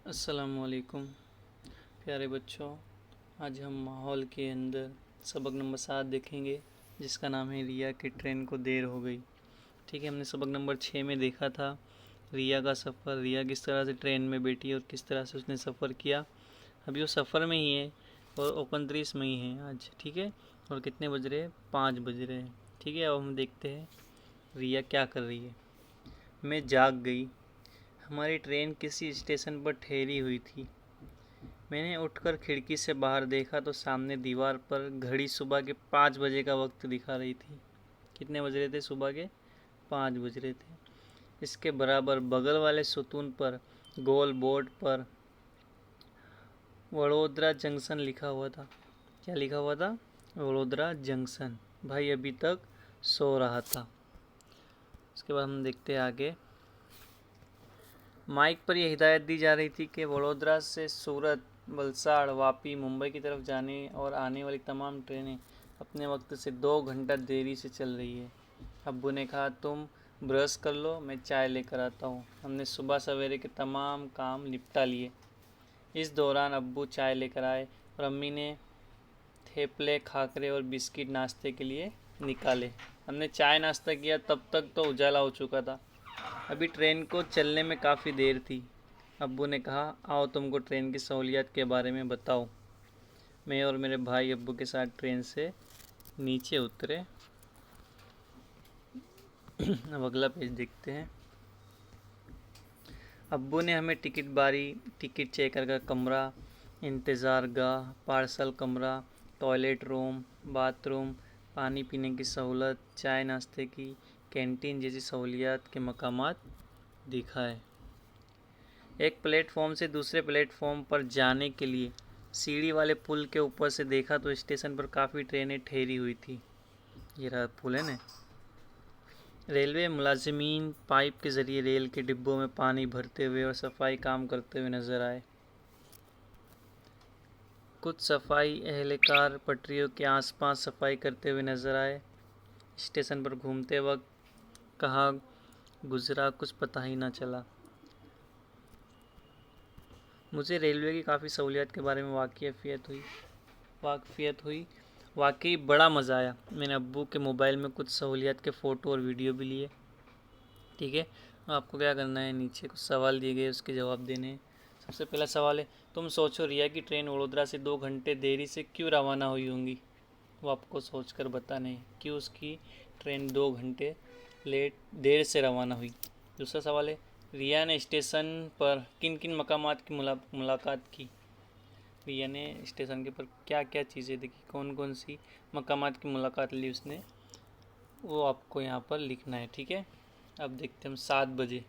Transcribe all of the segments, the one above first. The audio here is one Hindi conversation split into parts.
अस्सलामुअलैकुम प्यारे बच्चों। आज हम माहौल के अंदर सबक नंबर 7 देखेंगे, जिसका नाम है रिया की ट्रेन को देर हो गई। ठीक है, हमने सबक नंबर 6 में देखा था रिया का सफ़र, रिया किस तरह से ट्रेन में बैठी और किस तरह से उसने सफ़र किया। अभी वो सफ़र में ही है और 29 मई है आज। ठीक है, और कितने बज रहे हैं? 5 बज रहे हैं। ठीक है, अब हम देखते हैं रिया क्या कर रही है। मैं जाग गई। हमारी ट्रेन किसी स्टेशन पर ठहरी हुई थी। मैंने उठकर खिड़की से बाहर देखा तो सामने दीवार पर घड़ी सुबह के 5 बजे का वक्त दिखा रही थी। कितने बज रहे थे? सुबह के 5 बज रहे थे। इसके बराबर बगल वाले सुतून पर गोल बोर्ड पर वडोदरा जंक्शन लिखा हुआ था। क्या लिखा हुआ था? वडोदरा जंक्शन। भाई अभी तक सो रहा था। उसके बाद हम देखते हैं आगे। माइक पर यह हिदायत दी जा रही थी कि वडोदरा से सूरत, वलसाड़, वापी, मुंबई की तरफ जाने और आने वाली तमाम ट्रेनें अपने वक्त से 2 घंटा देरी से चल रही है। अब्बू ने कहा, तुम ब्रश कर लो, मैं चाय लेकर आता हूँ। हमने सुबह सवेरे के तमाम काम निपटा लिए। इस दौरान अब्बू चाय लेकर आए और अम्मी ने थेपले, खाकरे और बिस्किट नाश्ते के लिए निकाले। हमने चाय नाश्ता किया, तब तक तो उजाला हो चुका था। अभी ट्रेन को चलने में काफ़ी देर थी। अब्बू ने कहा, आओ तुमको ट्रेन की सहूलियत के बारे में बताओ। मैं और मेरे भाई अब्बू के साथ ट्रेन से नीचे उतरे। अब अगला पेज देखते हैं। अब्बू ने हमें टिकट बारी, टिकट चेकर का कमरा, इंतज़ार गाह, पार्सल कमरा, टॉयलेट रूम, बाथरूम, पानी पीने की सहूलत, चाय नाश्ते की कैंटीन जैसी सहूलियत के मकामात दिखाए। एक प्लेटफॉर्म से दूसरे प्लेटफॉर्म पर जाने के लिए सीढ़ी वाले पुल के ऊपर से देखा तो स्टेशन पर काफ़ी ट्रेनें ठहरी हुई थी। ये रहा पुल है ना। रेलवे मुलाजिमीन पाइप के ज़रिए रेल के डिब्बों में पानी भरते हुए और सफाई काम करते हुए नजर आए। कुछ सफाई एहलकार पटरियों के आसपास सफाई करते हुए नजर आए। स्टेशन पर घूमते वक्त कहाँ गुजरा कुछ पता ही ना चला। मुझे रेलवे की काफ़ी सहूलियत के बारे में वाकफियत हुई। वाकई बड़ा मज़ा आया। मैंने अब्बू के मोबाइल में कुछ सहूलियत के फ़ोटो और वीडियो भी लिए। ठीक है, आपको क्या करना है, नीचे कुछ सवाल दिए गए, उसके जवाब देने हैं। सबसे पहला सवाल है, तुम सोचो रिया की ट्रेन वडोदरा से 2 घंटे देरी से क्यों रवाना हुई होंगी। वो आपको सोचकर बताना है क्यों उसकी ट्रेन 2 घंटे देर से रवाना हुई। दूसरा सवाल है, रिया ने स्टेशन पर किन किन मकामात की मुलाकात की। रिया ने स्टेशन के पर क्या क्या चीज़ें देखी, कौन कौन सी मकामात की मुलाकात ली उसने, वो आपको यहाँ पर लिखना है। ठीक है, अब देखते हैं हम 7 बजे।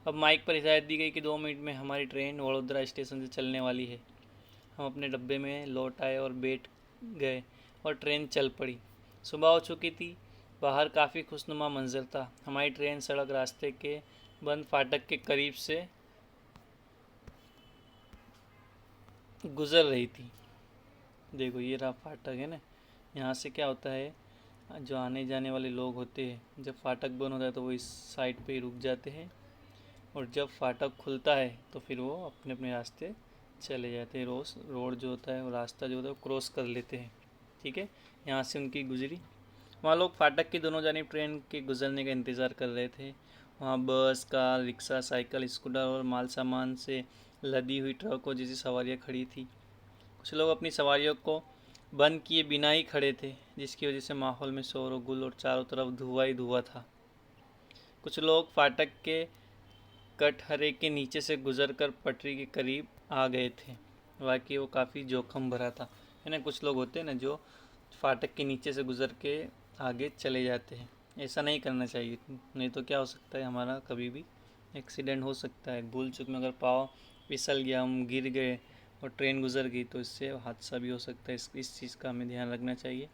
अब माइक पर हिदायत दी गई कि 2 मिनट में हमारी ट्रेन वडोदरा स्टेशन से चलने वाली है। हम अपने डब्बे में लौट आए और बैठ गए और ट्रेन चल पड़ी। सुबह हो चुकी थी। बाहर काफ़ी खुशनुमा मंजर था। हमारी ट्रेन सड़क रास्ते के बंद फाटक के करीब से गुज़र रही थी। देखो ये रहा फाटक है ना। यहाँ से क्या होता है, जो आने जाने वाले लोग होते हैं, जब फाटक बंद होता है तो वो इस साइड पे ही रुक जाते हैं और जब फाटक खुलता है तो फिर वो अपने अपने रास्ते चले जाते हैं। रोड जो होता है, वो रास्ता जो होता है वो क्रॉस कर लेते हैं। ठीक है, यहाँ से उनकी गुजरी। वहाँ लोग फाटक की दोनों जानिब ट्रेन के गुजरने का इंतज़ार कर रहे थे। वहाँ बस, कार, रिक्शा, साइकिल, स्कूटर और माल सामान से लदी हुई ट्रकों जैसी सवारियाँ खड़ी थी। कुछ लोग अपनी सवारियों को बंद किए बिना ही खड़े थे, जिसकी वजह से माहौल में शोर व गुल और चारों तरफ धुआं ही धुआं था। कुछ लोग फाटक के कटहरे के नीचे से गुजरकर पटरी के करीब आ गए थे। वाकई वो काफ़ी जोखिम भरा था, है ना। कुछ लोग होते हैं ना जो फाटक के नीचे से गुजर के आगे चले जाते हैं। ऐसा नहीं करना चाहिए, नहीं तो क्या हो सकता है, हमारा कभी भी एक्सीडेंट हो सकता है। भूल चूक में अगर पाँव फिसल गया, हम गिर गए और ट्रेन गुजर गई तो इससे हादसा भी हो सकता है। इस चीज़ का हमें ध्यान रखना चाहिए।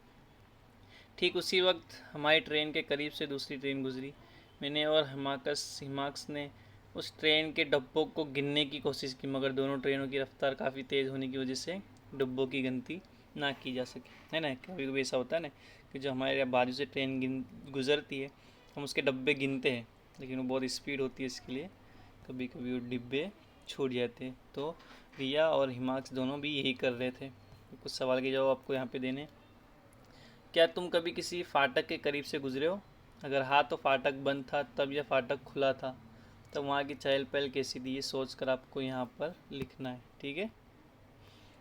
ठीक उसी वक्त हमारी ट्रेन के करीब से दूसरी ट्रेन गुजरी। मैंने और हिमाक्स ने उस ट्रेन के डब्बों को गिनने की कोशिश की, मगर दोनों ट्रेनों की रफ्तार काफ़ी तेज़ होने की वजह से डब्बों की गिनती ना की जा सके, है ना। कभी कभी ऐसा होता है ना कि जो हमारे बाजू से ट्रेन गुजरती है, हम उसके डब्बे गिनते हैं, लेकिन वो बहुत स्पीड होती है, इसके लिए कभी कभी वो डिब्बे छूट जाते। तो रिया और हिमांश दोनों भी यही कर रहे थे। कुछ सवाल के जवाब आपको यहाँ पे देने। क्या तुम कभी किसी फाटक के करीब से गुजरे हो? अगर हाँ तो फाटक बंद था तब या फाटक खुला था तब वहाँ की चहल पहल कैसी थी, ये सोच कर आपको यहाँ पर लिखना है। ठीक है।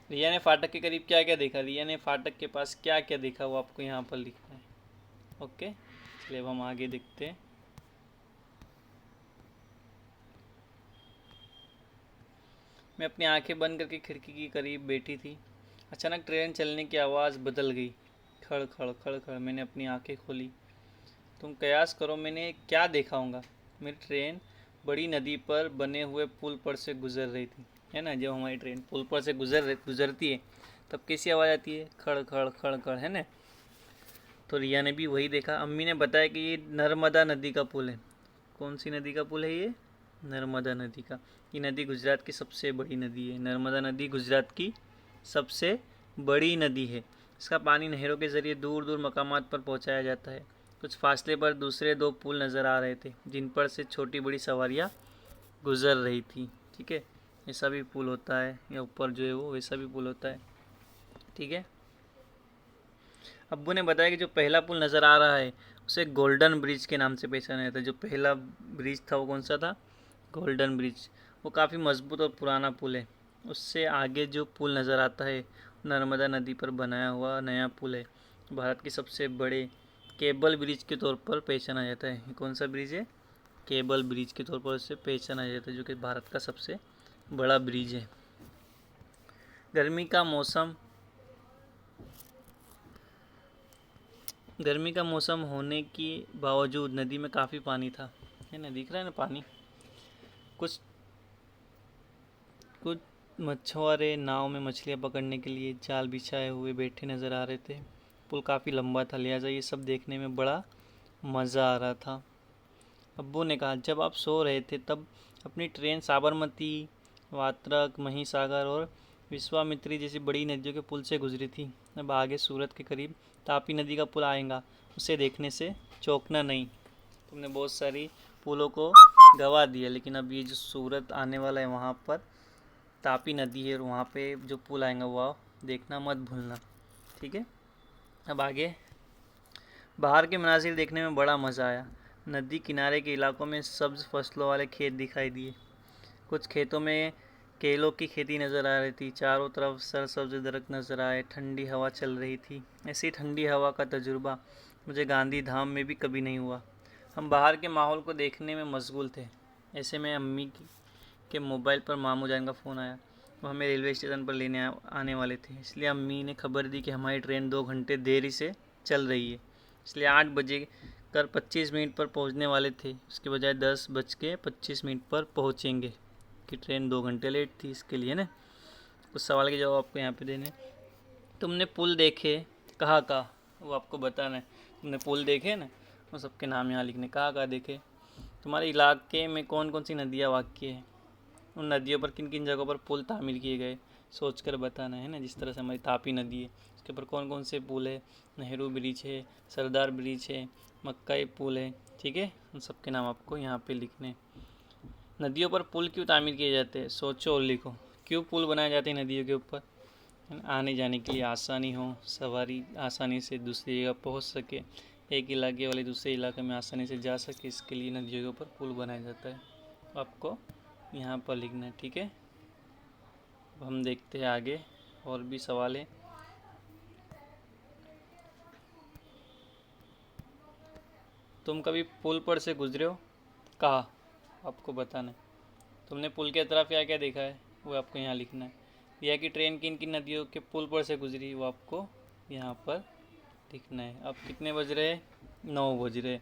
रिया ने फाटक के करीब क्या क्या देखा, रिया ने फाटक के पास क्या क्या देखा, वो आपको यहाँ पर लिखना है। ओके, चलिए अब हम आगे देखते हैं। मैं अपनी आंखें बंद करके खिड़की के करीब बैठी थी। अचानक ट्रेन चलने की आवाज़ बदल गई। खड़ खड़ खड़ खड़। मैंने अपनी आंखें खोली। तुम कयास करो मैंने क्या देखा होगा। मेरी ट्रेन बड़ी नदी पर बने हुए पुल पर से गुजर रही थी। है ना, जब हमारी ट्रेन पुल पर से गुजरती है तब कैसी आवाज़ आती है? खड़ खड़ खड़ खड़, है ना। तो रिया ने भी वही देखा। अम्मी ने बताया कि ये नर्मदा नदी का पुल है। कौन सी नदी का पुल है ये? नर्मदा नदी का। ये नदी गुजरात की सबसे बड़ी नदी है। नर्मदा नदी गुजरात की सबसे बड़ी नदी है। इसका पानी नहरों के ज़रिए दूर दूर मकामात पर पहुंचाया जाता है। कुछ फासले पर दूसरे दो पुल नज़र आ रहे थे जिन पर से छोटी बड़ी सवारियां गुजर रही थी। ठीक है, ऐसा भी पुल होता है, या ऊपर जो है वो वैसा भी पुल होता है। ठीक है। अब्बू ने बताया कि जो पहला पुल नज़र आ रहा है उसे गोल्डन ब्रिज के नाम से पहचाना जाता है। जो पहला ब्रिज था वो कौन सा था? Golden bridge. वो काफ़ी मजबूत और पुराना पुल है। उससे आगे जो पुल नज़र आता है नर्मदा नदी पर बनाया हुआ नया पुल है। भारत के सबसे बड़े केबल ब्रिज के तौर पर पहचाना जाता है। ये कौन सा ब्रिज है? केबल ब्रिज के तौर पर उसे पहचाना जाता है, जो कि भारत का सबसे बड़ा ब्रिज है। गर्मी का मौसम गर्मी का मौसम होने के बावजूद नदी में काफ़ी पानी था। है ना, दिख रहा है ना पानी। कुछ कुछ मछुआरे नाव में मछलियाँ पकड़ने के लिए जाल बिछाए हुए बैठे नज़र आ रहे थे। पुल काफ़ी लंबा था, लिहाजा ये सब देखने में बड़ा मज़ा आ रहा था। अब्बू ने कहा, जब आप सो रहे थे तब अपनी ट्रेन साबरमती, वात्रक, महिसागर और विश्वामित्री जैसी बड़ी नदियों के पुल से गुजरी थी। अब आगे सूरत के करीब तापी नदी का पुल आएगा, उसे देखने से चौंकना नहीं। तुमने बहुत सारी पुलों को गवा दिया, लेकिन अब ये जो सूरत आने वाला है वहाँ पर तापी नदी है और वहाँ पे जो पुल आएगा वो देखना मत भूलना। ठीक है। अब आगे बाहर के मनाजिर देखने में बड़ा मज़ा आया। नदी किनारे के इलाकों में सब्ज़ फसलों वाले खेत दिखाई दिए। कुछ खेतों में केलों की खेती नज़र आ रही थी। चारों तरफ सरसब्ज दरख्त नज़र आए। ठंडी हवा चल रही थी। ऐसी ठंडी हवा का तजुर्बा मुझे गांधी धाम में भी कभी नहीं हुआ। हम बाहर के माहौल को देखने में मशगूल थे। ऐसे में अम्मी के मोबाइल पर मामू जान का फ़ोन आया। वो हमें रेलवे स्टेशन पर लेने आने वाले थे, इसलिए अम्मी ने खबर दी कि हमारी ट्रेन 2 घंटे देरी से चल रही है। इसलिए 8 बजे 25 मिनट पर पहुंचने वाले थे, उसके बजाय 10 बज के 25 मिनट पर पहुंचेंगे कि ट्रेन 2 घंटे लेट थी। इसके लिए ना कुछ सवाल के जवाब आपको यहाँ पे देने। तुमने पुल देखे? कहाँ? वो आपको बताना है। तुमने पुल देखे ना, वो सबके नाम यहाँ लिखने। कहाँ देखे? तुम्हारे इलाके में कौन कौन सी नदियाँ वाक़ हैं? उन नदियों पर किन किन जगहों पर पुल तामीर किए गए, सोचकर बताना है ना। जिस तरह से हमारी तापी नदी है, उसके ऊपर कौन कौन से पुल है? नेहरू ब्रिज है, सरदार ब्रिज है, मक्काई पुल है। ठीक है, उन सबके नाम आपको यहाँ पे लिखने। नदियों पर पुल क्यों तामीर किए जाते हैं? सोचो और लिखो। क्यों पुल बनाए जाते हैं नदियों के ऊपर? आने जाने के लिए आसानी हो, सवारी आसानी से दूसरी जगह पहुँच सके, एक इलाके वाले दूसरे इलाके में आसानी से जा सके, इसके लिए नदियों के ऊपर पुल बनाया जाता है। आपको यहाँ पर लिखना है। ठीक है, अब हम देखते हैं आगे और भी सवाल है। तुम कभी पुल पर से गुजरे हो? कहाँ? आपको बताना है। तुमने पुल के तरफ क्या क्या देखा है, वो आपको यहाँ लिखना है। यह कि ट्रेन किन किन नदियों के पुल पर से गुजरी, वो आपको यहाँ पर लिखना है। अब कितने बज रहे हैं? 9 बज रहे।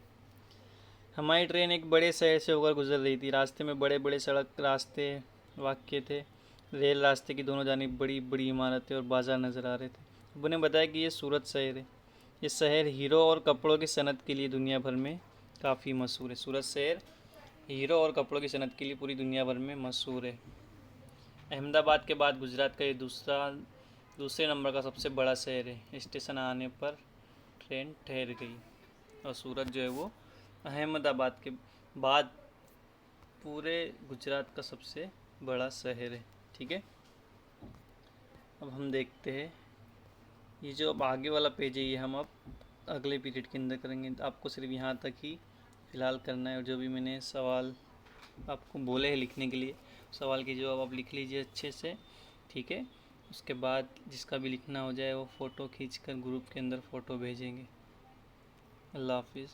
हमारी ट्रेन एक बड़े शहर से होकर गुजर रही थी। रास्ते में बड़े बड़े सड़क रास्ते वाक़ थे। रेल रास्ते की दोनों जानिब बड़ी बड़ी इमारतें और बाज़ार नज़र आ रहे थे। अब्बू ने बताया कि ये सूरत शहर है। ये शहर हीरो और कपड़ों की सनत के लिए दुनिया भर में काफ़ी मशहूर है। सूरत शहर हीरो और कपड़ों की सनत के लिए पूरी दुनिया भर में मशहूर है। अहमदाबाद के बाद गुजरात का ये दूसरे नंबर का सबसे बड़ा शहर है। स्टेशन आने पर ट्रेन ठहर गई और सूरत जो है वो अहमदाबाद के बाद पूरे गुजरात का सबसे बड़ा शहर है। ठीक है, अब हम देखते हैं ये जो अब आगे वाला पेज है, ये हम अब अगले पीरियड के अंदर करेंगे। तो आपको सिर्फ यहाँ तक ही फ़िलहाल करना है, और जो भी मैंने सवाल आपको बोले हैं लिखने के लिए, सवाल के जवाब आप लिख लीजिए अच्छे से। ठीक है, उसके बाद जिसका भी लिखना हो जाए वो फ़ोटो खींच कर ग्रुप के अंदर फ़ोटो भेजेंगे। अल्लाह हाफिज़।